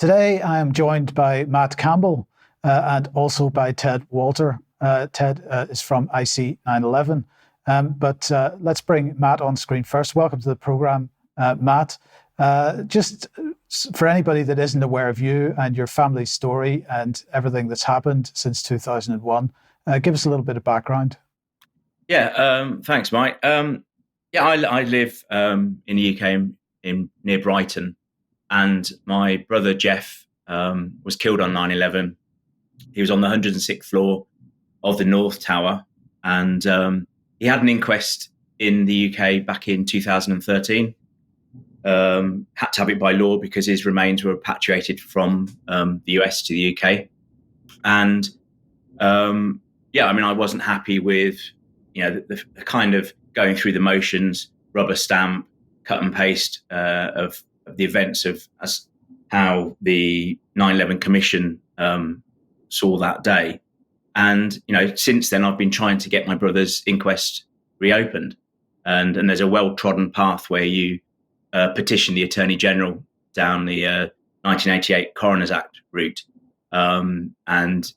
Today, I am joined by Matt Campbell and also by Ted Walter. Ted is from IC 9/11. But let's bring Matt on screen first. Welcome to the program, Matt. Just for anybody that isn't aware of you and your family's story and everything that's happened since 2001, give us a little bit of background. Yeah, thanks, Mike. I live in the UK in near Brighton, and my brother Geoff was killed on 9/11. He was on the 106th floor of the North Tower, and he had an inquest in the UK back in 2013. Had to have it by law because his remains were repatriated from the US to the UK. And I wasn't happy with the kind of going through the motions, rubber stamp, cut and paste of the events of how the 9/11 Commission saw that day. And since then, I've been trying to get my brother's inquest reopened, and there's a well-trodden path where you petition the Attorney General down the 1988 Coroners Act route, and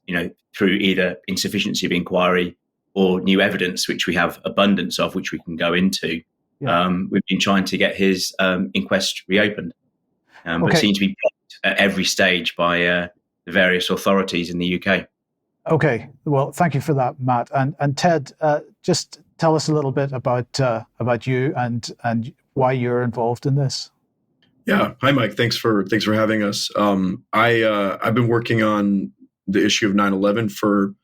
through either insufficiency of inquiry or new evidence, which we have abundance of, which we can go into. Yeah. We've been trying to get his inquest reopened, but seem to be blocked at every stage by the various authorities in the UK. Okay, well, thank you for that, Matt. And Ted, just tell us a little bit about you and why you're involved in this. Yeah, hi, Mike. Thanks for having us. I've been working on the issue of 9/11 for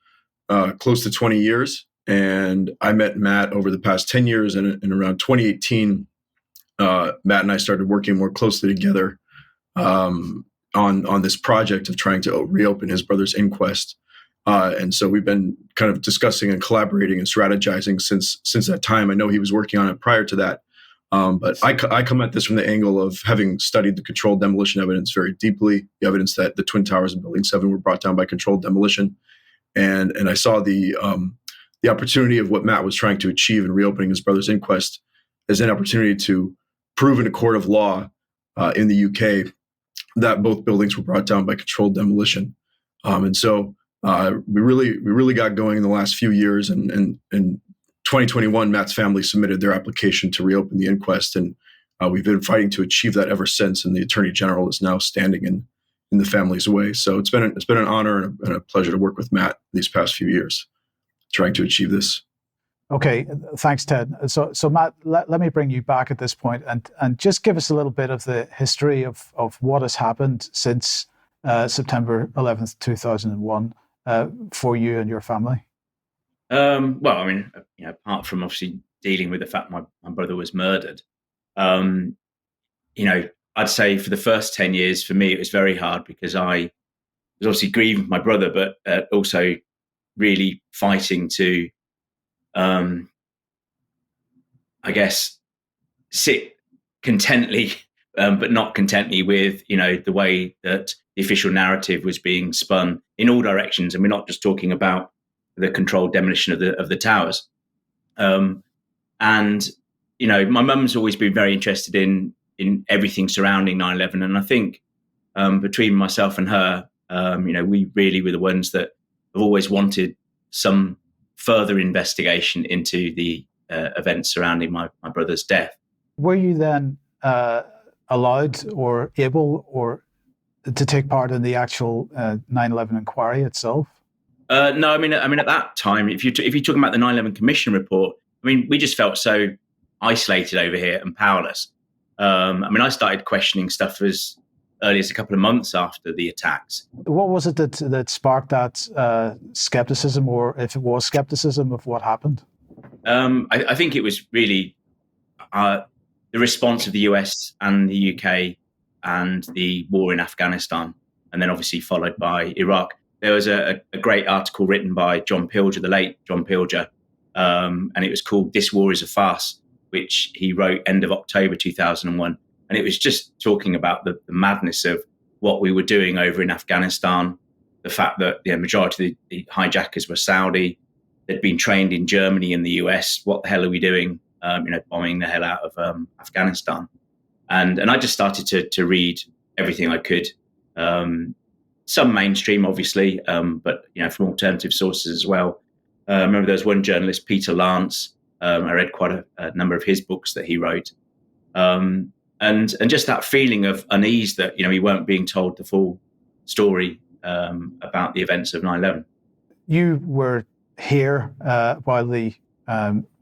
close to 20 years, and I met Matt over the past 10 years. And around 2018, Matt and I started working more closely together on this project of trying to reopen his brother's inquest. And so we've been kind of discussing and collaborating and strategizing since that time. I know he was working on it prior to that. But I come at this from the angle of having studied the controlled demolition evidence very deeply, the evidence that the Twin Towers in Building 7 were brought down by controlled demolition. And I saw the opportunity of what Matt was trying to achieve in reopening his brother's inquest as an opportunity to prove in a court of law in the UK that both buildings were brought down by controlled demolition. And so we really got going in the last few years, and in 2021, Matt's family submitted their application to reopen the inquest, and we've been fighting to achieve that ever since. And the Attorney General is now standing in the family's way. So it's been an honor and a pleasure to work with Matt these past few years, trying to achieve this. Okay, thanks, Ted. So Matt, let me bring you back at this point and just give us a little bit of the history of what has happened since September 11th, 2001 for you and your family. Apart from obviously dealing with the fact my brother was murdered, I'd say for the first 10 years, for me, it was very hard because I was obviously grieving my brother, but also really fighting to, sit contently, but not contently with, the way that the official narrative was being spun in all directions. And we're not just talking about the controlled demolition of the towers. My mum's always been very interested in everything surrounding 9/11. And I think between myself and her, we really were the ones that have always wanted some further investigation into the events surrounding my brother's death. Were you then allowed or able or to take part in the actual 9/11 inquiry itself? No, I mean, at that time, if you're talking about the 9/11 Commission report, we just felt so isolated over here and powerless. I started questioning stuff as early as a couple of months after the attacks. What was it that sparked that skepticism, or if it was skepticism, of what happened? I think it was really the response of the US and the UK and the war in Afghanistan, and then obviously followed by Iraq. There was a great article written by John Pilger, the late John Pilger, and it was called "This War is a Farce," which he wrote end of October 2001. And it was just talking about the madness of what we were doing over in Afghanistan, the fact that the majority of the hijackers were Saudi, they'd been trained in Germany and the US. What the hell are we doing, bombing the hell out of Afghanistan? And I just started to read everything I could Some mainstream, obviously, but from alternative sources as well. I remember there was one journalist, Peter Lance. I read quite a number of his books that he wrote, and just that feeling of unease that we weren't being told the full story about the events of 9/11. You were here while the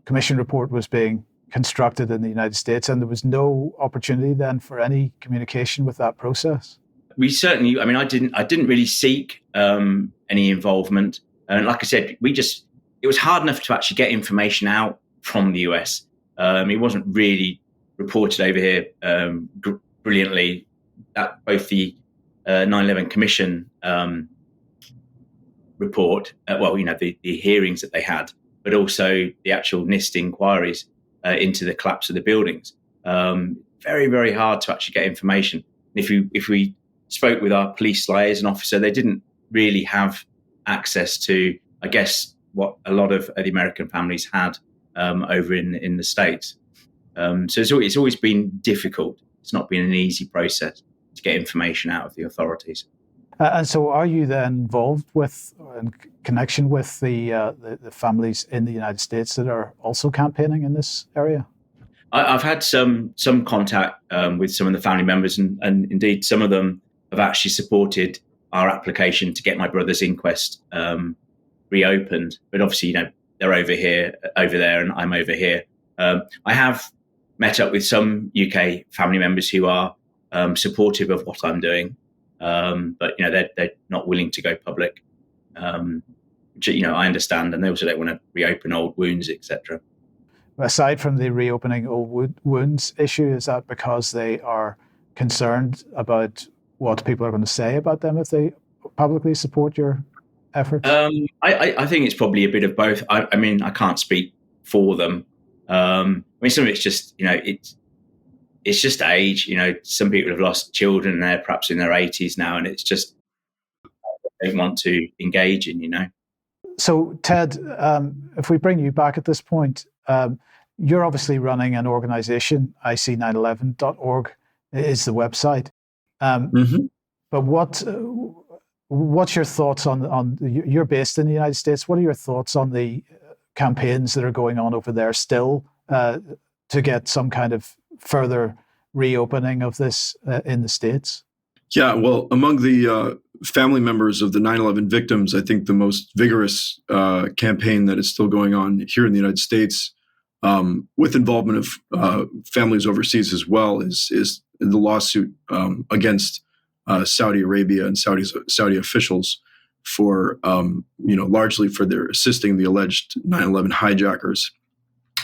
commission report was being constructed in the United States, and there was no opportunity then for any communication with that process. We certainly, I didn't really seek any involvement, and like I said, it was hard enough to actually get information out from the US. It wasn't really reported over here brilliantly. That both the 9/11 Commission report, the hearings that they had, but also the actual NIST inquiries into the collapse of the buildings. Very, very hard to actually get information. If we spoke with our police liaison officer, they didn't really have access to, I guess, what a lot of the American families had over in the States. So it's always been difficult. It's not been an easy process to get information out of the authorities. And so are you then involved with, in connection with the families in the United States that are also campaigning in this area? I've had some contact with some of the family members, and indeed some of them have actually supported our application to get my brother's inquest reopened. But obviously, they're over there, and I'm over here. I have met up with some UK family members who are supportive of what I'm doing, but they're not willing to go public, which I understand, and they also don't want to reopen old wounds, etc. Aside from the reopening old wounds issue, is that because they are concerned about what people are going to say about them if they publicly support your efforts? I think it's probably a bit of both. I can't speak for them. Some of it's just, it's just age. Some people have lost children, they're perhaps in their 80s now, and it's just they don't want to engage in. So, Ted, if we bring you back at this point, you're obviously running an organization, ic911.org is the website. But what's your thoughts on you're based in the United States. What are your thoughts on the campaigns that are going on over there still to get some kind of further reopening of this in the States? Yeah, well, among the family members of the 9/11 victims, I think the most vigorous campaign that is still going on here in the United States, with involvement of families overseas as well, is the lawsuit against Saudi Arabia and Saudi officials for largely for their assisting the alleged 9/11 hijackers.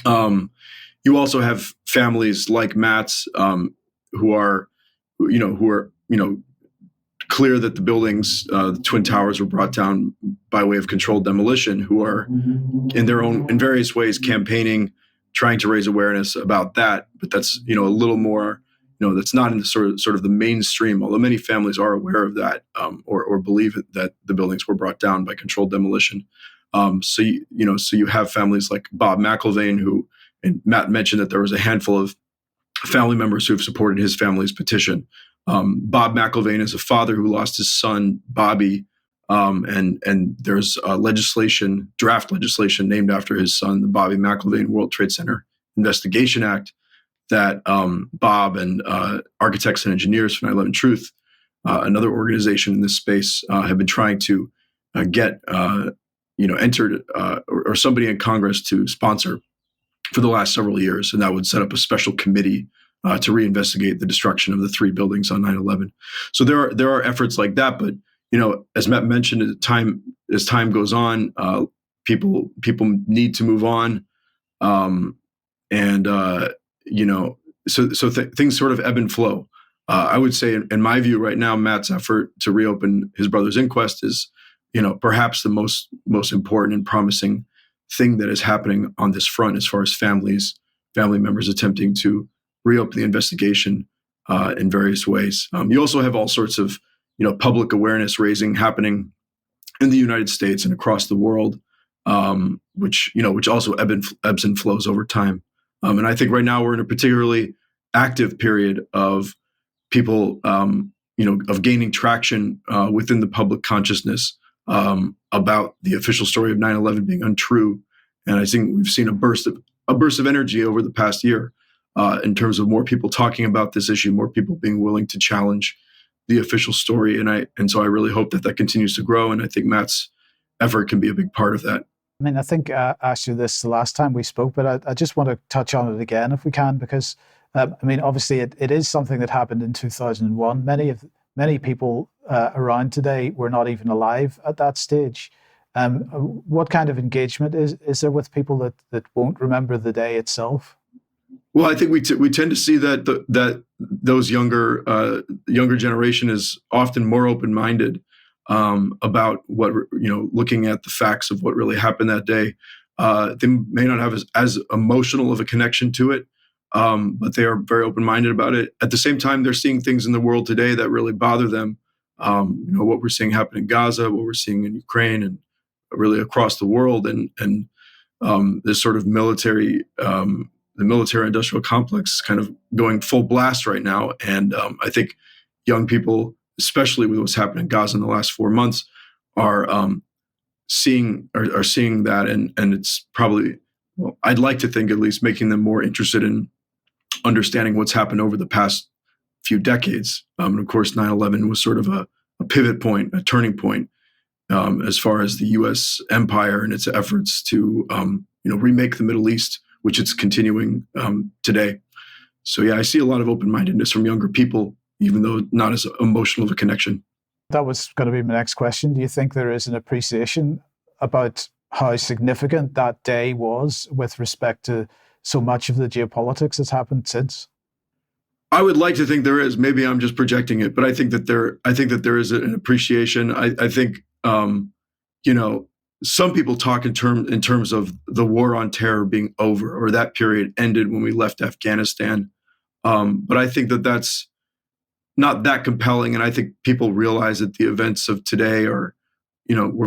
You also have families like Matt's who are clear that the buildings, the Twin Towers, were brought down by way of controlled demolition, who are in various ways campaigning, trying to raise awareness about that. But that's a little more, that's not in the sort of the mainstream. Although many families are aware of that or believe that the buildings were brought down by controlled demolition. So you have families like Bob McIlvaine, who, and Matt mentioned that there was a handful of family members who have supported his family's petition. Bob McIlvaine is a father who lost his son, Bobby, and there's draft legislation named after his son, the Bobby McIlvaine World Trade Center Investigation Act, that Bob and Architects and Engineers for 9/11 Truth, another organization in this space, have been trying to get entered or somebody in Congress to sponsor for the last several years, and that would set up a special committee to reinvestigate the destruction of the 3 buildings on 9/11. So there are efforts like that, but as Matt mentioned, as time goes on, people need to move on, so things sort of ebb and flow. I would say, in my view, right now, Matt's effort to reopen his brother's inquest is, perhaps the most important and promising thing that is happening on this front, as far as family members attempting to reopen the investigation in various ways. You also have all sorts of, public awareness raising happening in the United States and across the world, which also ebbs and flows over time. And I think right now we're in a particularly active period of people of gaining traction within the public consciousness about the official story of 9/11 being untrue. And I think we've seen a burst of energy over the past year in terms of more people talking about this issue, more people being willing to challenge the official story. And so I really hope that continues to grow. And I think Matt's effort can be a big part of that. I mean, I think I asked you this the last time we spoke, but I just want to touch on it again if we can, because I mean, obviously it is something that happened in 2001. Many people around today were not even alive at that stage. What kind of engagement is there with people that won't remember the day itself? Well, I think we tend to see that those younger generation is often more open-minded about what, looking at the facts of what really happened that day. They may not have as emotional of a connection to it, but they are very open-minded about it. At the same time, they're seeing things in the world today that really bother them. What we're seeing happen in Gaza, what we're seeing in Ukraine, and really across the world, and this sort of military, the military-industrial complex is kind of going full blast right now. And I think young people, especially with what's happened in Gaza in the last 4 months, are seeing that, and it's probably, well, I'd like to think at least, making them more interested in understanding what's happened over the past few decades. And of course, 9/11 was sort of a pivot point, a turning point, as far as the U.S. empire and its efforts to remake the Middle East, which it's continuing today. So yeah, I see a lot of open-mindedness from younger people, even though not as emotional of a connection. That was going to be my next question. Do you think there is an appreciation about how significant that day was with respect to so much of the geopolitics that's happened since? I would like to think there is. Maybe I'm just projecting it, but I think that there is an appreciation. I think some people talk in terms of the war on terror being over, or that period ended when we left Afghanistan. But I think that that's not that compelling, and I think people realize that the events of today were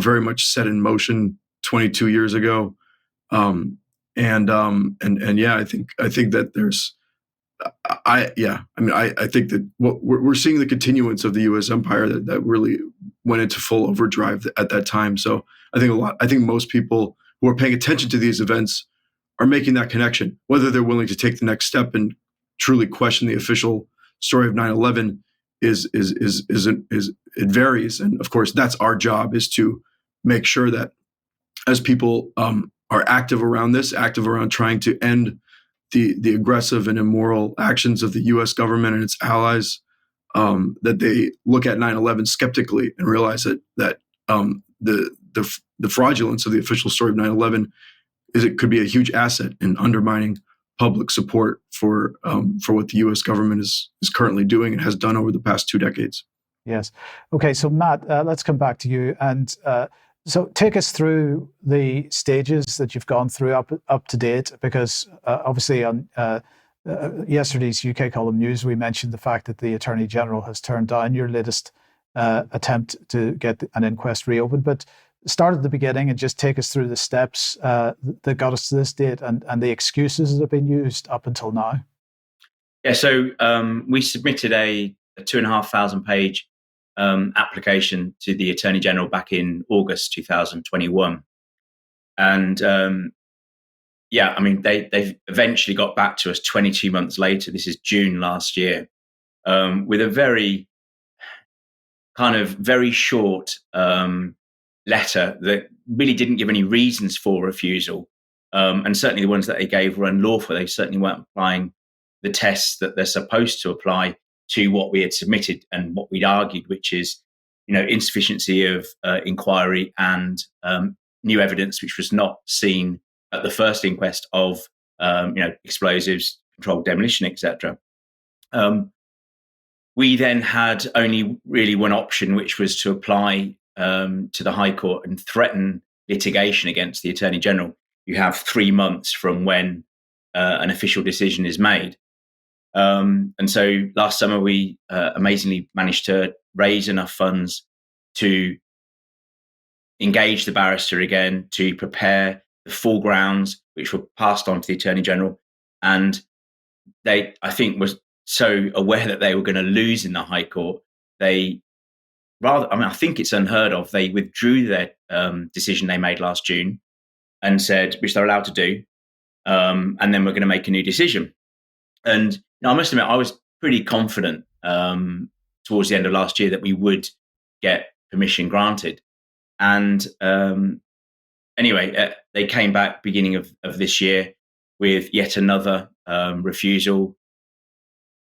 very much set in motion 22 years ago. And yeah, I think that there's, I think that what we're seeing, the continuance of the U.S. empire that really went into full overdrive at that time. So I think most people who are paying attention to these events are making that connection. Whether they're willing to take the next step and truly question the official story of 9/11 it varies. And of course, that's our job, is to make sure that as people are active around trying to end the aggressive and immoral actions of the U.S. government and its allies, that they look at 9/11 skeptically and realize that the fraudulence of the official story of 9/11 it could be a huge asset in undermining public support for what the U.S. government is currently doing and has done over the past 2 decades. Yes. Okay. So Matt, let's come back to you, and so take us through the stages that you've gone through up to date, because obviously on yesterday's UK Column News, we mentioned the fact that the Attorney General has turned down your latest attempt to get an inquest reopened. But start at the beginning and just take us through the steps that got us to this date and the excuses that have been used up until now. Yeah, so we submitted a 2,500 page application to the Attorney General back in August 2021. And they eventually got back to us 22 months later. This is June last year, with a very short letter that really didn't give any reasons for refusal. And certainly the ones that they gave were unlawful. They certainly weren't applying the tests that they're supposed to apply to what we had submitted and what we'd argued, which is, insufficiency of inquiry and new evidence which was not seen at the first inquest of, explosives, controlled demolition, etc. We then had only really one option, which was to apply to the High Court and threaten litigation against the Attorney General. You have 3 months from when an official decision is made. And so last summer, we amazingly managed to raise enough funds to engage the barrister again, to prepare the full grounds, which were passed on to the Attorney General. And they, I think, was so aware that they were going to lose in the High Court they I think it's unheard of. They withdrew their decision they made last June and said, which they're allowed to do, and then we're going to make a new decision. And I must admit, I was pretty confident towards the end of last year that we would get permission granted. And anyway, they came back beginning of this year with yet another refusal,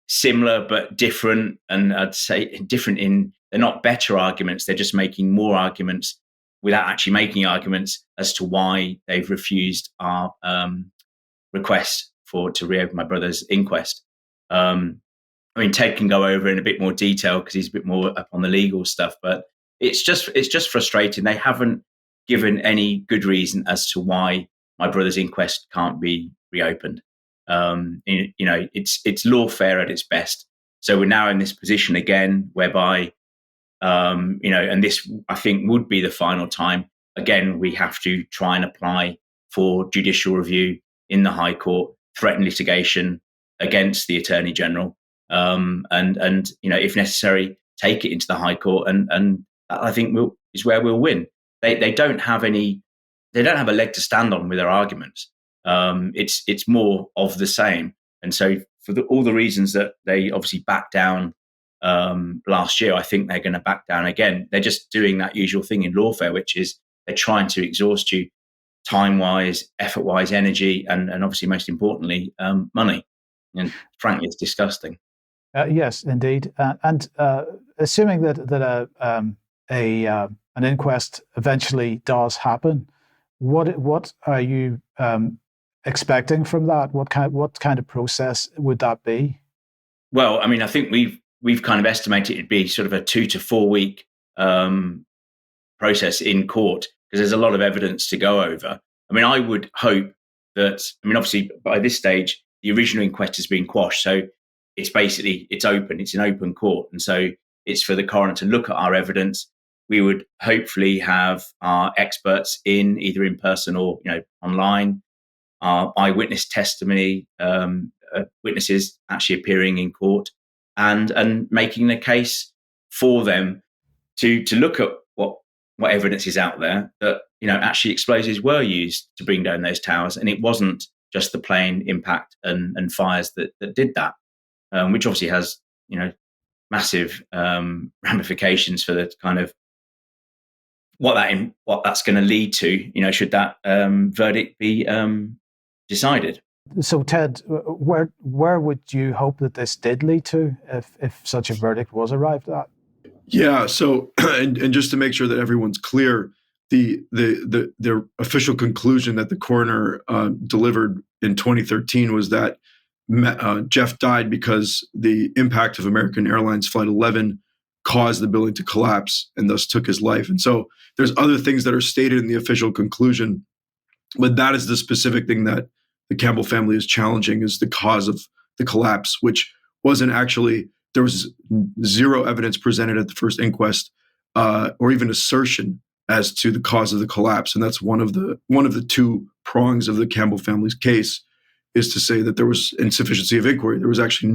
similar but different. And I'd say different in they're not better arguments. They're just making more arguments without actually making arguments as to why they've refused our request to reopen my brother's inquest. I mean, Ted can go over in a bit more detail because he's a bit more up on the legal stuff, but it's just frustrating. They haven't given any good reason as to why my brother's inquest can't be reopened. It's lawfare at its best. So we're now in this position again, whereby, and this I think would be the final time. Again, we have to try and apply for judicial review in the High Court, threaten litigation against the Attorney General, and if necessary, take it into the High Court, and I think is where we'll win. They don't have a leg to stand on with their arguments. It's more of the same, and so for all the reasons that they obviously backed down last year, I think they're going to back down again. They're just doing that usual thing in lawfare, which is they're trying to exhaust you time-wise, effort-wise, energy, and obviously most importantly, money. And frankly, it's disgusting. Yes, indeed. And assuming that an inquest eventually does happen, what are you expecting from that? What kind of process would that be? Well, I mean, I think we've kind of estimated it'd be sort of a 2 to 4 week process in court, because there's a lot of evidence to go over. I mean, I would hope that, obviously by this stage, the original inquest has been quashed. So it's open, it's an open court. And so it's for the coroner to look at our evidence. We would hopefully have our experts either in person or, online, our eyewitness testimony, witnesses actually appearing in court and making the case for them to look at what evidence is out there that, actually explosives were used to bring down those towers. And it wasn't just the plane impact and fires that did that, which obviously has, massive ramifications for the kind of what that's going to lead to, should that verdict be decided. So, Ted, where would you hope that this did lead to if such a verdict was arrived at? Yeah. So, and just to make sure that everyone's clear, the official conclusion that the coroner delivered in 2013 was that Geoff died because the impact of American Airlines Flight 11 caused the building to collapse and thus took his life. And so there's other things that are stated in the official conclusion, but that is the specific thing that the Campbell family is challenging, is the cause of the collapse, which wasn't actually, there was zero evidence presented at the first inquest or even assertion as to the cause of the collapse. And that's one of the two prongs of the Campbell family's case, is to say that there was insufficiency of inquiry. There was actually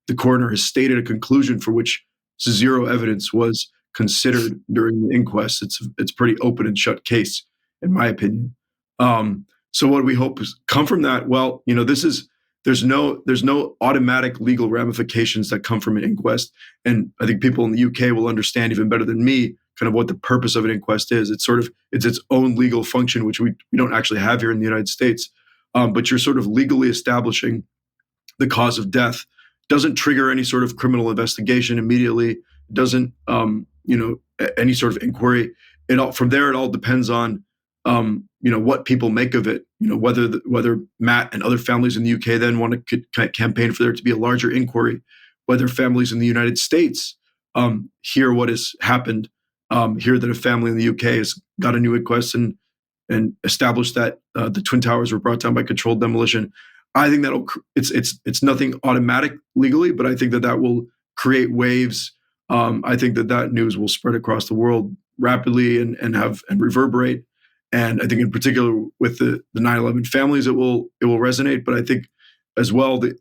the coroner has stated a conclusion for which zero evidence was considered during the inquest. It's pretty open and shut case, in my opinion. So what we hope is come from that. Well, there's no automatic legal ramifications that come from an inquest. And I think people in the UK will understand even better than me kind of what the purpose of an inquest is. It's its own legal function, which we don't actually have here in the United States. But you're sort of legally establishing the cause of death. Doesn't trigger any sort of criminal investigation immediately. Doesn't any sort of inquiry. From there, it all depends on what people make of it. Whether Matt and other families in the UK then want to campaign for there to be a larger inquiry. Whether families in the United States hear what has happened, hear that a family in the UK has got a new inquest and established that the Twin Towers were brought down by controlled demolition. I think it's nothing automatic legally, but I think that will create waves. I think that news will spread across the world rapidly and reverberate. And I think in particular with the 9/11 families, it will resonate. But I think as well, the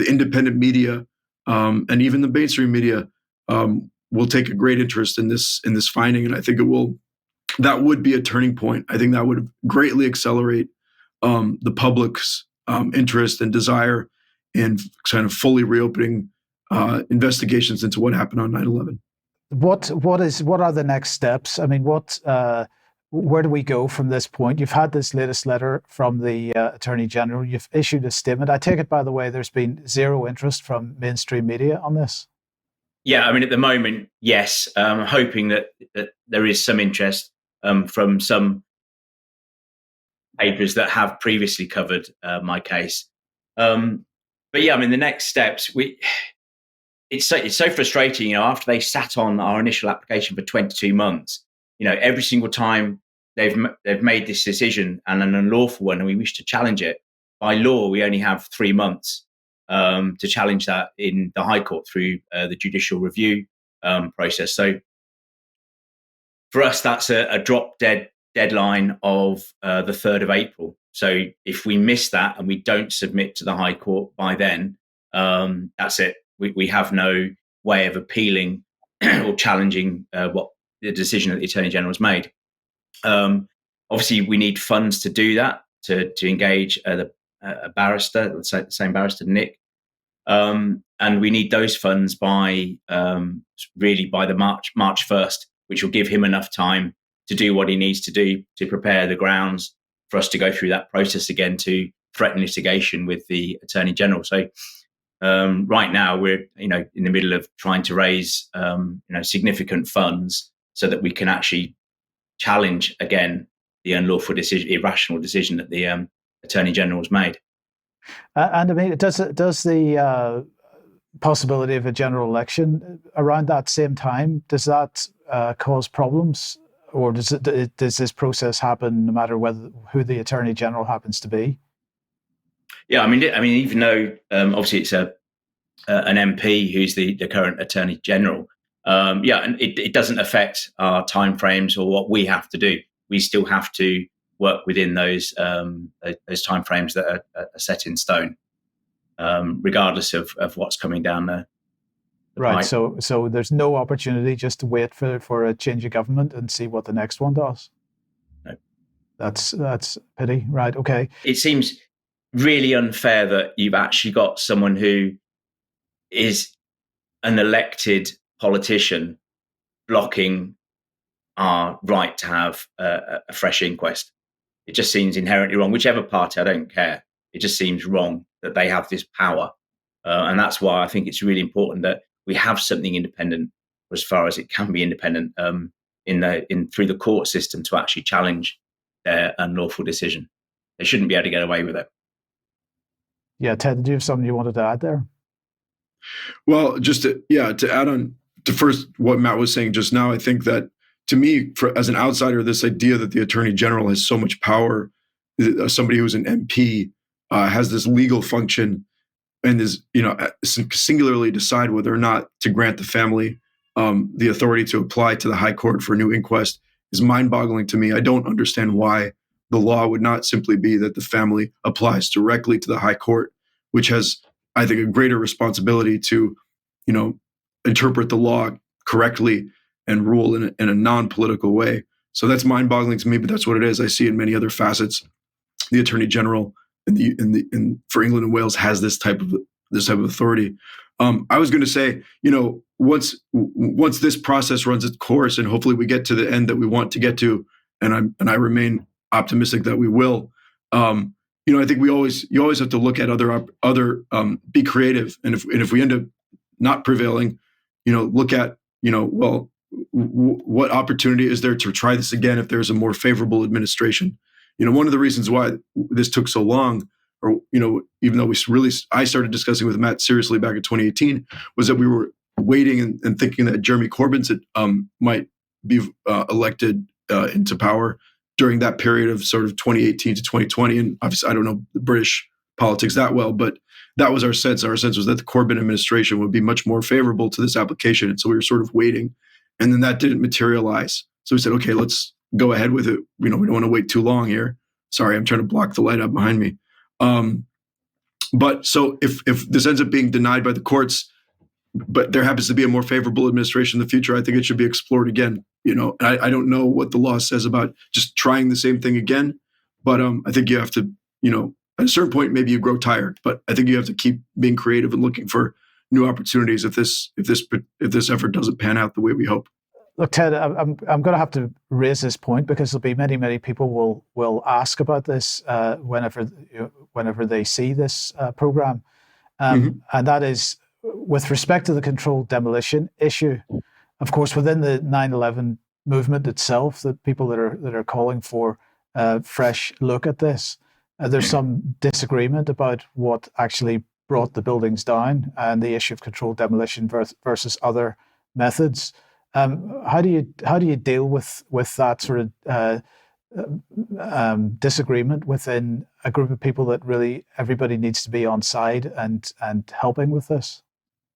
independent media and even the mainstream media will take a great interest in this finding, and I think that would be a turning point. I think that would greatly accelerate the public's interest and desire in kind of fully reopening investigations into what happened on 9/11. What are the next steps? I mean, where do we go from this point? You've had this latest letter from the Attorney General. You've issued a statement. I take it, by the way, there's been zero interest from mainstream media on this. Yeah, I mean, at the moment, yes. I'm hoping that there is some interest from some papers that have previously covered my case. But yeah, I mean, the next steps, it's so frustrating, after they sat on our initial application for 22 months, every single time they've made this decision, and an unlawful one, and we wish to challenge it. By law, we only have 3 months to challenge that in the High Court through the judicial review process. So for us, that's a drop dead deadline of the 3rd of April. So if we miss that and we don't submit to the High Court by then, that's it. We have no way of appealing or challenging what the decision that the Attorney General has made. Obviously, we need funds to do that, to engage a barrister, let's say the same barrister, Nick. And we need those funds by the March 1st, which will give him enough time to do what he needs to do to prepare the grounds for us to go through that process again, to threaten litigation with the Attorney General. So right now we're in the middle of trying to raise significant funds so that we can actually challenge again the unlawful decision, irrational decision that the Attorney General has made. And I mean, does the possibility of a general election around that same time, does that cause problems, or does this process happen no matter who the Attorney General happens to be? Yeah, I mean, even though obviously it's an MP who's the current Attorney General, and it doesn't affect our timeframes or what we have to do. We still have to work within those timeframes that are set in stone, regardless of what's coming down the right. pipe. So there's no opportunity just to wait for a change of government and see what the next one does. No. That's pity. Right. Okay. It seems really unfair that you've actually got someone who is an elected politician blocking our right to have a fresh inquest. It just seems inherently wrong. Whichever party, I don't care. It just seems wrong that they have this power. And that's why I think it's really important that we have something independent, as far as it can be independent, through the court system to actually challenge their unlawful decision. They shouldn't be able to get away with it. Yeah, Ted, did you have something you wanted to add there? Well, just to add on to first what Matt was saying just now, I think that to me, as an outsider, this idea that the Attorney General has so much power, somebody who's an MP has this legal function and is, singularly decide whether or not to grant the family the authority to apply to the High Court for a new inquest, is mind-boggling to me. I don't understand why the law would not simply be that the family applies directly to the High Court, which has, I think, a greater responsibility to, interpret the law correctly and rule in a non-political way. So that's mind-boggling to me, but that's what it is. I see in many other facets, the Attorney General for England and Wales has this type of authority. I was going to say, once this process runs its course, and hopefully we get to the end that we want to get to, and I remain optimistic that we will. I think you always have to look at other be creative, and if we end up not prevailing, look at what opportunity is there to try this again if there's a more favorable administration. One of the reasons why this took so long, or even though I started discussing with Matt seriously back in 2018, was that we were waiting and thinking that Jeremy Corbyn might be elected into power during that period of sort of 2018 to 2020. And obviously, I don't know the British politics that well, but that was our sense. Our sense was that the Corbyn administration would be much more favorable to this application. And so we were sort of waiting. And then that didn't materialize. So we said, okay, let's go ahead with it. We don't want to wait too long here. Sorry, I'm trying to block the light up behind me. But so if this ends up being denied by the courts, but there happens to be a more favorable administration in the future, I think it should be explored again. And I don't know what the law says about just trying the same thing again, but I think you have to, at a certain point, maybe you grow tired, but I think you have to keep being creative and looking for new opportunities if this effort doesn't pan out the way we hope. Look, Ted, I'm going to have to raise this point because there'll be many people will ask about this whenever they see this program, and that is with respect to the controlled demolition issue. Of course, within the 9/11 movement itself, the people that are calling for a fresh look at this, there's some disagreement about what actually brought the buildings down and the issue of controlled demolition versus other methods. How do you deal with that sort of disagreement within a group of people that really everybody needs to be on side and helping with this?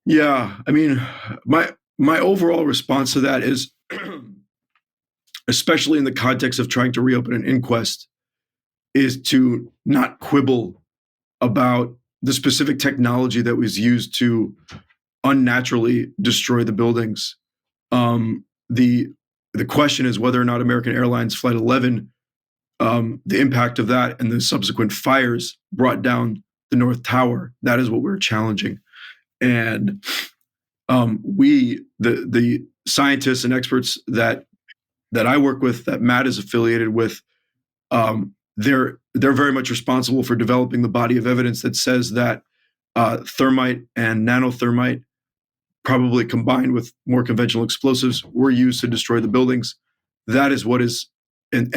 Yeah, I mean, my overall response to that is, especially in the context of trying to reopen an inquest, is to not quibble about the specific technology that was used to unnaturally destroy the buildings. The question is whether or not American Airlines Flight 11, the impact of that and the subsequent fires brought down the North Tower. That is what we're challenging. And the scientists and experts that I work with, that Matt is affiliated with, they're very much responsible for developing the body of evidence that says that thermite and nanothermite, probably combined with more conventional explosives, were used to destroy the buildings. That is what is, and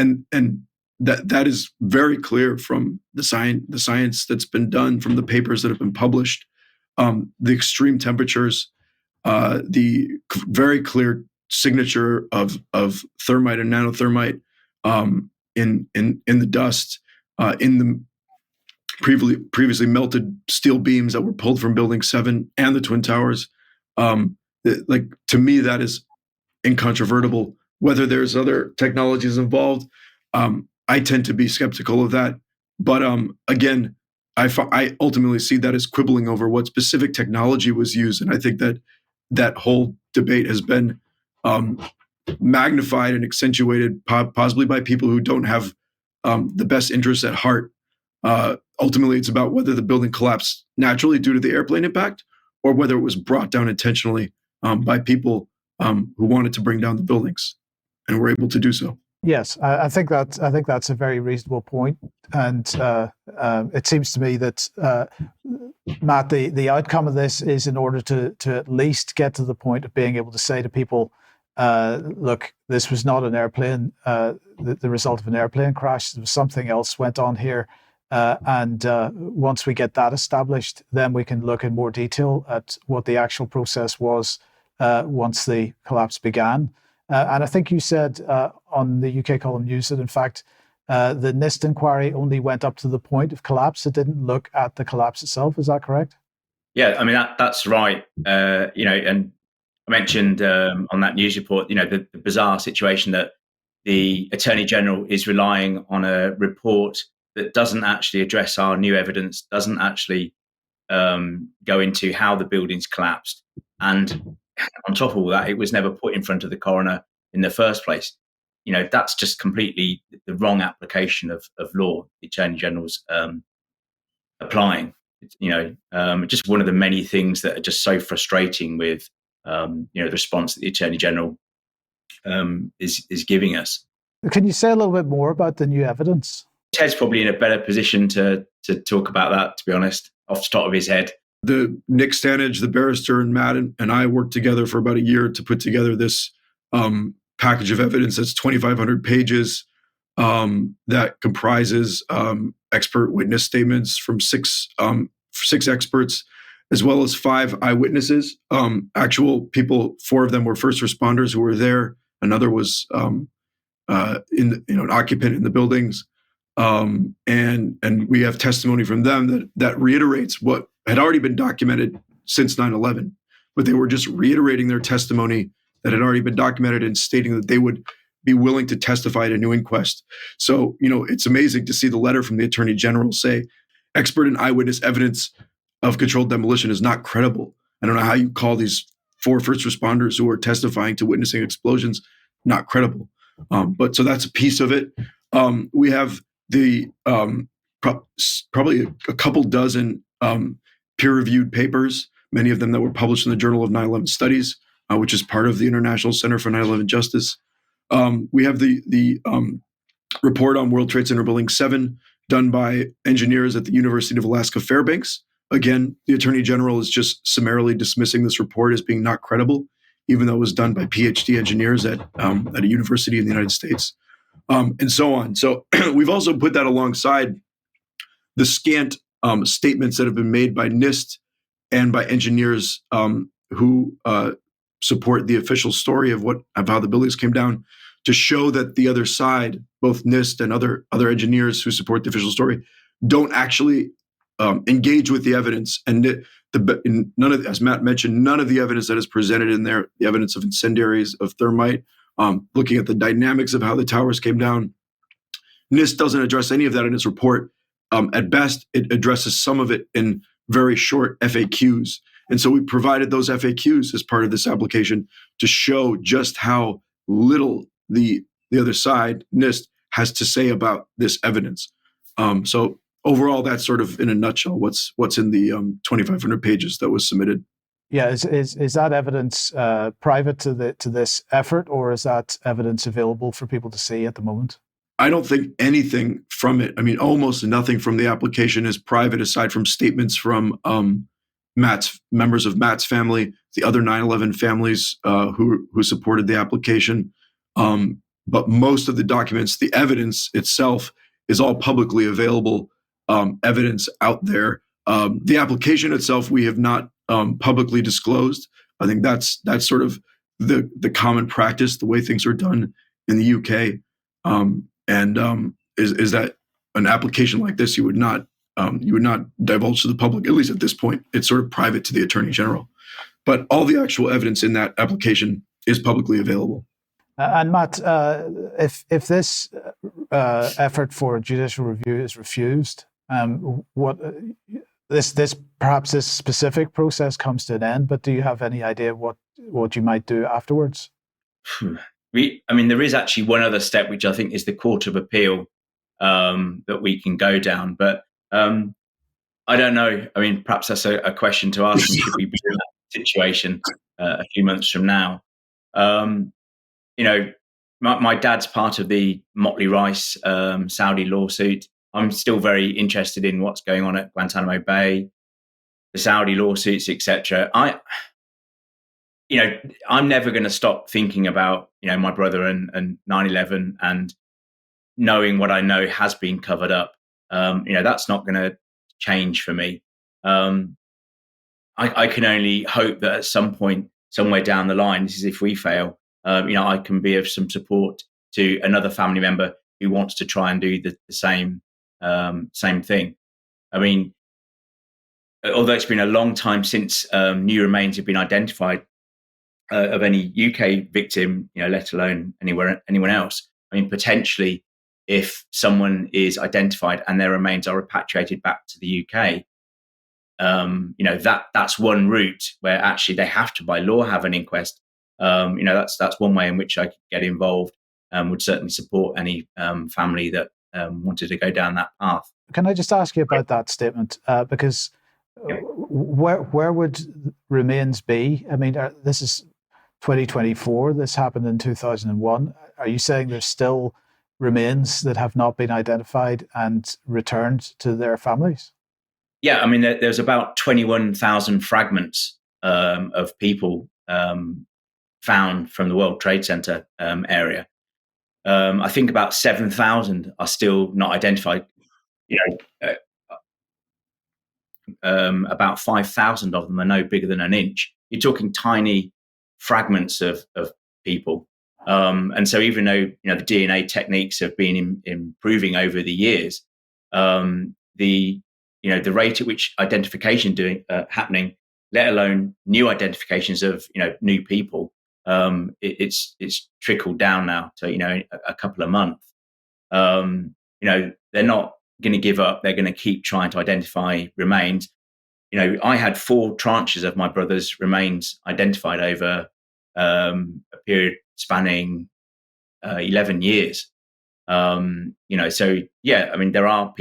that is very clear from the science that's been done, from the papers that have been published. The extreme temperatures, the very clear signature of thermite and nanothermite in the dust, in the previously melted steel beams that were pulled from Building 7 and the Twin Towers. To me, that is incontrovertible. Whether there's other technologies involved, I tend to be skeptical of that. But again, I ultimately see that as quibbling over what specific technology was used, and I think that whole debate has been magnified and accentuated, possibly by people who don't have the best interests at heart. Ultimately, it's about whether the building collapsed naturally due to the airplane impact, or whether it was brought down intentionally by people who wanted to bring down the buildings and were able to do so. Yes, I think that's a very reasonable point, and it seems to me that Matt, the outcome of this is in order to at least get to the point of being able to say to people, look, this was not an airplane, the result of an airplane crash. There was something else went on here. And once we get that established, then we can look in more detail at what the actual process was once the collapse began. And I think you said on the UK Column News that, in fact, the NIST inquiry only went up to the point of collapse. It didn't look at the collapse itself. Is that correct? Yeah, I mean, that's right. And I mentioned on that news report, the bizarre situation that the Attorney General is relying on a report that doesn't actually address our new evidence, doesn't actually go into how the buildings collapsed. And on top of all that, it was never put in front of the coroner in the first place. That's just completely the wrong application of law the Attorney General's applying. Just one of the many things that are just so frustrating with the response that the Attorney General is giving us. Can you say a little bit more about the new evidence? Ted's probably in a better position to talk about that, to be honest, off the top of his head. Nick Stanage, the barrister, and Matt and I worked together for about a year to put together this package of evidence that's 2,500 pages that comprises expert witness statements from six experts, as well as 5 eyewitnesses, actual people. 4 of them were first responders who were there. Another was an occupant in the buildings. And we have testimony from them that reiterates what had already been documented since 9/11, but they were just reiterating their testimony that had already been documented and stating that they would be willing to testify at a new inquest. So, it's amazing to see the letter from the Attorney General say expert and eyewitness evidence of controlled demolition is not credible. I don't know how you call these 4 first responders who are testifying to witnessing explosions not credible. But so that's a piece of it. We have the probably a couple dozen peer-reviewed papers, many of them that were published in the Journal of 9/11 Studies, which is part of the International Center for 9/11 Justice. We have the report on World Trade Center Building 7 done by engineers at the University of Alaska Fairbanks. Again, the Attorney General is just summarily dismissing this report as being not credible, even though it was done by PhD engineers at a university in the United States, and so on. So we've also put that alongside the scant statements that have been made by NIST and by engineers who support the official story of how the buildings came down, to show that the other side, both NIST and other engineers who support the official story, don't actually engage with the evidence. And none of, as Matt mentioned, none of the evidence that is presented in there, the evidence of incendiaries, of thermite, looking at the dynamics of how the towers came down, NIST doesn't address any of that in its report. At best, it addresses some of it in very short FAQs. And so we provided those FAQs as part of this application to show just how little the other side, NIST, has to say about this evidence. So overall, that's sort of in a nutshell what's in the 2,500 pages that was submitted. Yeah, is that evidence private to this effort, or is that evidence available for people to see at the moment? I don't think anything from it. I mean, almost nothing from the application is private, aside from statements from members of Matt's family, the other 9/11 families who supported the application. But most of the documents, the evidence itself, is all publicly available evidence out there. The application itself, we have not publicly disclosed. I think that's sort of the common practice, the way things are done in the UK. Is that an application like this you would not divulge to the public, at least at this point. It's sort of private to the Attorney General. But all the actual evidence in that application is publicly available. And Matt, if this effort for judicial review is refused, perhaps this specific process comes to an end. But do you have any idea what you might do afterwards? There is actually one other step, which I think is the Court of Appeal that we can go down. But I don't know. I mean, perhaps that's a question to ask. Should we be in that situation a few months from now? My dad's part of the Motley Rice Saudi lawsuit. I'm still very interested in what's going on at Guantanamo Bay, the Saudi lawsuits, etc. I'm never going to stop thinking about, my brother and 9/11, and knowing what I know has been covered up. That's not going to change for me. I can only hope that at some point, somewhere down the line, this is if we fail, I can be of some support to another family member who wants to try and do the same thing. I mean, although it's been a long time since new remains have been identified of any UK victim, let alone anyone else. I mean, potentially, if someone is identified and their remains are repatriated back to the UK, that's one route where actually they have to, by law, have an inquest. That's one way in which I could get involved. Would certainly support any family that wanted to go down that path. Can I just ask you about that statement? Because where would remains be? I mean, this is 2024. This happened in 2001. Are you saying there's still remains that have not been identified and returned to their families? Yeah, I mean, there's about 21,000 fragments of people found from the World Trade Center area. I think about 7,000 are still not identified. About 5,000 of them are no bigger than an inch. You're talking tiny fragments of people. And so even though the DNA techniques have been improving over the years, the rate at which identification happening, let alone new identifications of new people, it's trickled down now to a couple of months. They're not going to give up. They're going to keep trying to identify remains. I had 4 tranches of my brother's remains identified over a period spanning 11 years. So yeah, I mean, there are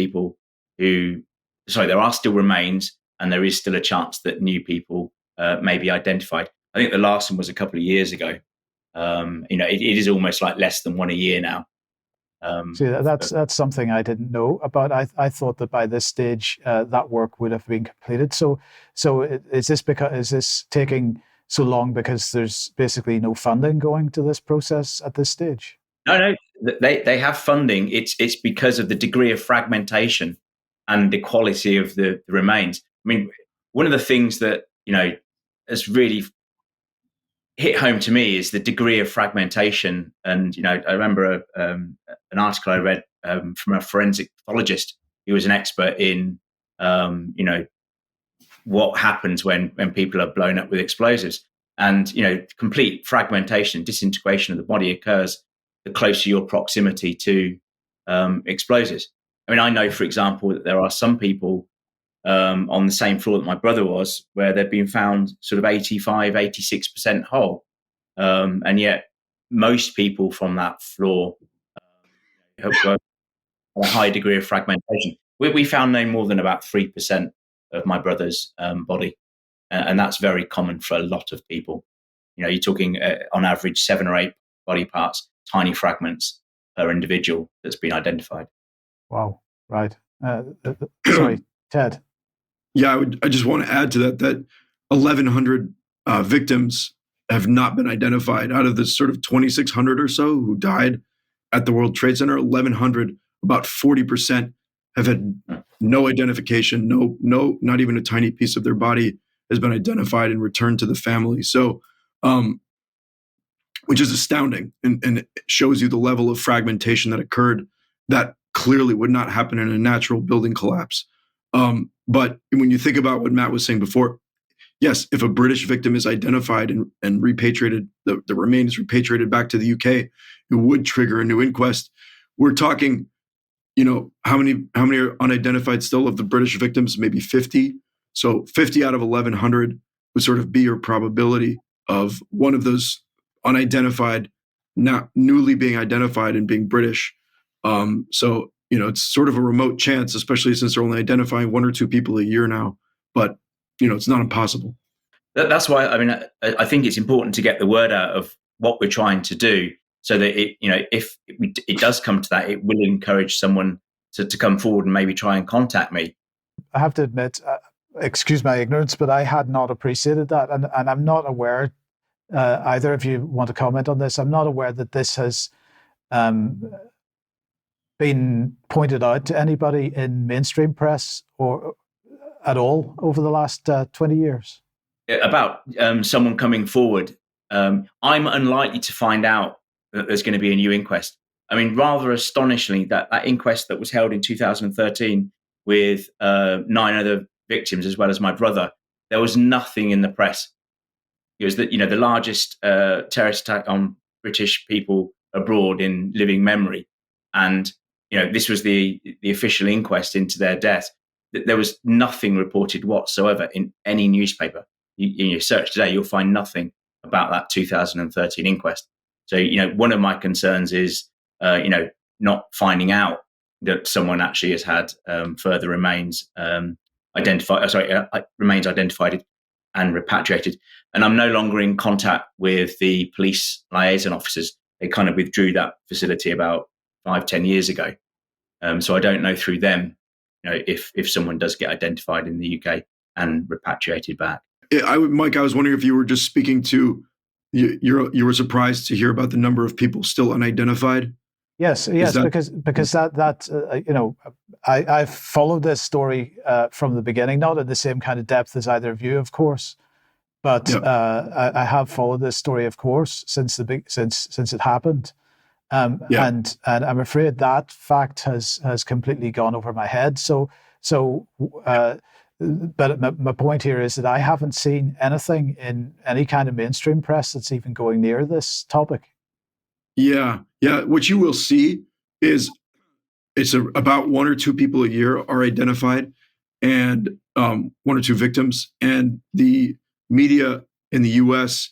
still remains, and there is still a chance that new people may be identified. I think the last one was a couple of years ago. It is almost like less than one a year now. See, that's something I didn't know about. I thought that by this stage that work would have been completed. So is this taking so long because there's basically no funding going to this process at this stage? No, they have funding. It's because of the degree of fragmentation and the quality of the remains. I mean, one of the things that has really hit home to me is the degree of fragmentation. And I remember an article I read from a forensic pathologist who was an expert in what happens when people are blown up with explosives. And complete fragmentation, disintegration of the body occurs the closer your proximity to explosives. I mean, I know, for example, that there are some people on the same floor that my brother was, where they've been found sort of 85, 86% whole. And yet most people from that floor have got a high degree of fragmentation. We found no more than about 3% of my brother's body. And that's very common for a lot of people. You're talking on average 7 or 8 body parts, tiny fragments per individual that's been identified. Wow. Right. Sorry, Ted. Yeah, I just want to add to that 1,100 victims have not been identified out of the sort of 2,600 or so who died at the World Trade Center. 1,100, about 40% have had no identification. No, not even a tiny piece of their body has been identified and returned to the family. So, which is astounding, and it shows you the level of fragmentation that occurred that clearly would not happen in a natural building collapse. But when you think about what Matt was saying before, yes, if a British victim is identified and repatriated, the remains repatriated back to the UK, it would trigger a new inquest. We're talking, how many are unidentified still of the British victims? Maybe 50. So 50 out of 1,100 would sort of be your probability of one of those unidentified, not newly being identified and being British. So it's sort of a remote chance, especially since they're only identifying 1 or 2 people a year now. But it's not impossible. That's why, I mean, I think it's important to get the word out of what we're trying to do, so that if it does come to that, it will encourage someone to come forward and maybe try and contact me. I have to admit, excuse my ignorance, but I had not appreciated that, and I'm not aware. Either of you want to comment on this? I'm not aware that this has been pointed out to anybody in mainstream press or at all over the last 20 years. About someone coming forward, I'm unlikely to find out that there's going to be a new inquest. I mean, rather astonishingly, that inquest that was held in 2013 with 9 other victims as well as my brother, there was nothing in the press. It was the largest terrorist attack on British people abroad in living memory, and this was the official inquest into their death. There was nothing reported whatsoever in any newspaper. In your search today, you'll find nothing about that 2013 inquest. So one of my concerns is not finding out that someone actually has had further remains remains identified and repatriated. And I'm no longer in contact with the police liaison officers. They kind of withdrew that facility about 5-10 years ago. So I don't know through them, if someone does get identified in the UK and repatriated back. Mike, I was wondering if you were just speaking to, you were surprised to hear about the number of people still unidentified? Yes, because I've followed this story from the beginning, not in the same kind of depth as either of you, of course, but I have followed this story, of course, since it happened, and I'm afraid that fact has completely gone over my head. But my point here is that I haven't seen anything in any kind of mainstream press that's even going near this topic. Yeah. What you will see is it's about 1 or 2 people a year are identified. and one or two victims. And the media in the U.S.,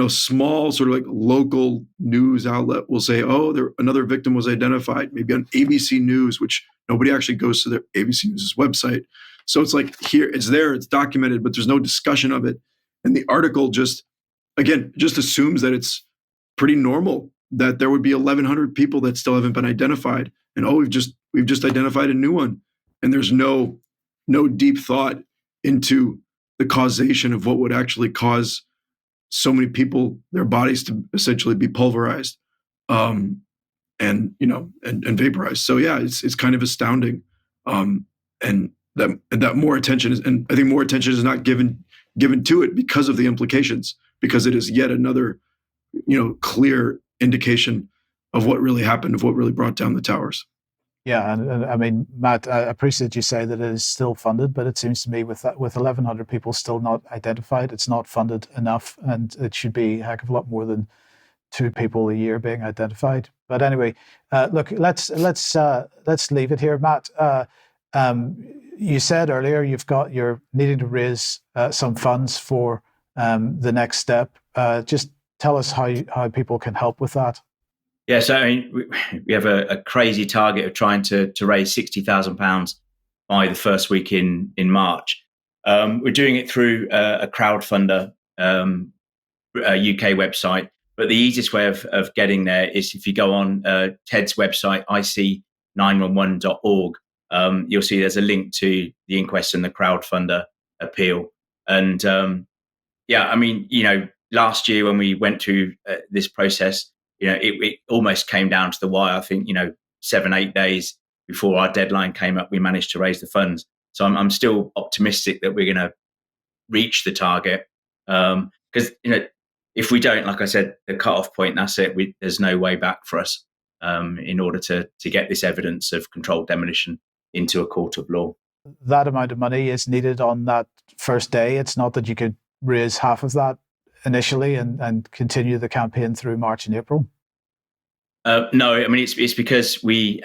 small sort of like local news outlet will say, "Oh, another victim was identified," maybe on ABC News, which nobody actually goes to their ABC News' website. So it's like here, it's there, it's documented, but there's no discussion of it. And the article just assumes that it's pretty normal that there would be 1,100 people that still haven't been identified, and we've just identified a new one, and there's no deep thought into the causation of what would actually cause so many people, their bodies to essentially be pulverized, and vaporized. So yeah, it's kind of astounding, and that more attention is, and I think more attention is not given to it because of the implications, because it is yet another, clear indication of what really happened, of what really brought down the towers. Yeah, and I mean, Matt, I appreciate you say that it is still funded, but it seems to me with 1,100 people still not identified, it's not funded enough, and it should be a heck of a lot more than 2 people a year being identified. But anyway, look, let's leave it here, Matt. You said earlier you're needing to raise some funds for the next step. Just tell us how people can help with that. Yeah, so I mean, we have a crazy target of trying to raise £60,000 by the first week in March. We're doing it through a crowdfunder, a UK website. But the easiest way of getting there is if you go on Ted's website, ic911.org. You'll see there's a link to the inquest and the crowdfunder appeal. And I mean, last year when we went through this process, it almost came down to the wire. I think, 7-8 days before our deadline came up, we managed to raise the funds. So I'm still optimistic that we're going to reach the target. Because, if we don't, like I said, the cutoff point, that's it. There's no way back for us in order to get this evidence of controlled demolition into a court of law. That amount of money is needed on that first day. It's not that you could raise half of that initially and continue the campaign through March and April? No, I mean, it's because we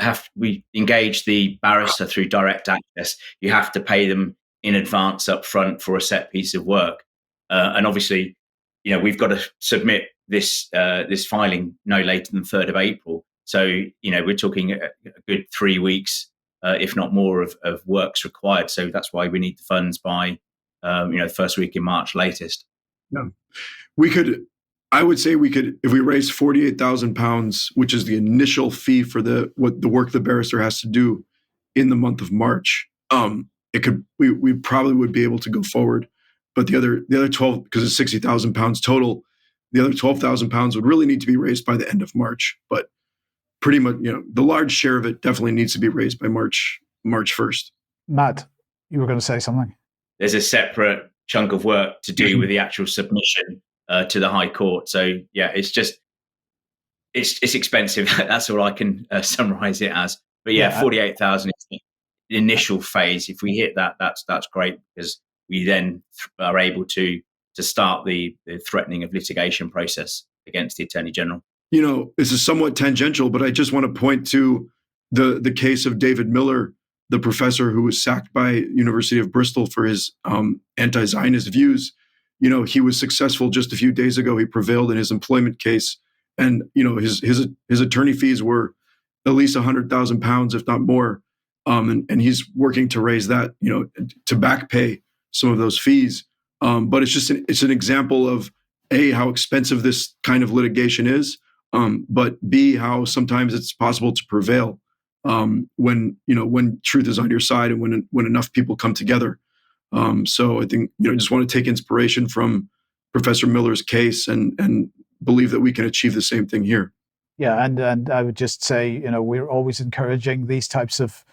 engage the barrister through direct access. You have to pay them in advance up front for a set piece of work. And obviously, we've got to submit this filing no later than 3rd of April. So, we're talking a good 3 weeks, if not more, of works required. So that's why we need the funds by, the first week in March latest. Yeah. I would say we could, if we raise £48,000, which is the initial fee for the work the barrister has to do in the month of March, we probably would be able to go forward. But the other 12, because it's £60,000 total, the other £12,000 would really need to be raised by the end of March. But pretty much, the large share of it definitely needs to be raised by March 1st. Matt, you were going to say something. There's a separate chunk of work to do with the actual submission to the High Court. So yeah, it's expensive. That's all I can summarize it as. But yeah, 48,000 is the initial phase. If we hit that, that's great, because we then are able to start the threatening of litigation process against the Attorney General. This is somewhat tangential, but I just want to point to the case of David Miller, the professor who was sacked by University of Bristol for his anti-Zionist views. He was successful just a few days ago. He prevailed in his employment case, and his attorney fees were at least £100,000, if not more. And he's working to raise that, to back pay some of those fees. But it's an example of A, how expensive this kind of litigation is, but B, how sometimes it's possible to prevail when truth is on your side and when enough people come together. So I think, just want to take inspiration from Professor Miller's case and believe that we can achieve the same thing here. Yeah, and I would just say, we're always encouraging these types of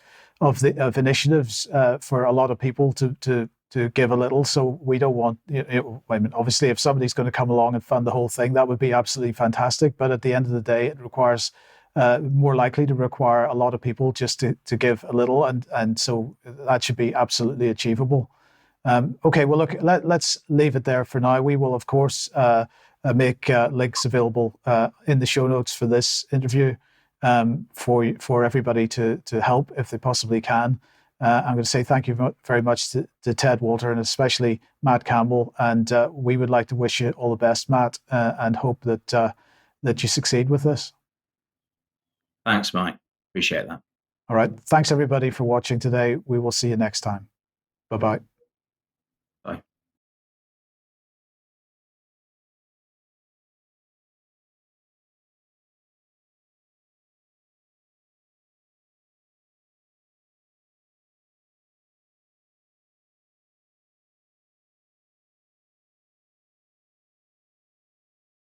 initiatives for a lot of people to give a little. So we don't want, obviously, if somebody's going to come along and fund the whole thing, that would be absolutely fantastic. But at the end of the day, it requires more likely to require a lot of people just to give a little, and so that should be absolutely achievable. Okay, well, look, let's leave it there for now. We will, of course, make links available in the show notes for this interview for everybody to help if they possibly can. I'm going to say thank you very much to Ted Walter and especially Matt Campbell. And we would like to wish you all the best, Matt, and hope that you succeed with this. Thanks, Mike. Appreciate that. All right. Thanks, everybody, for watching today. We will see you next time. Bye-bye.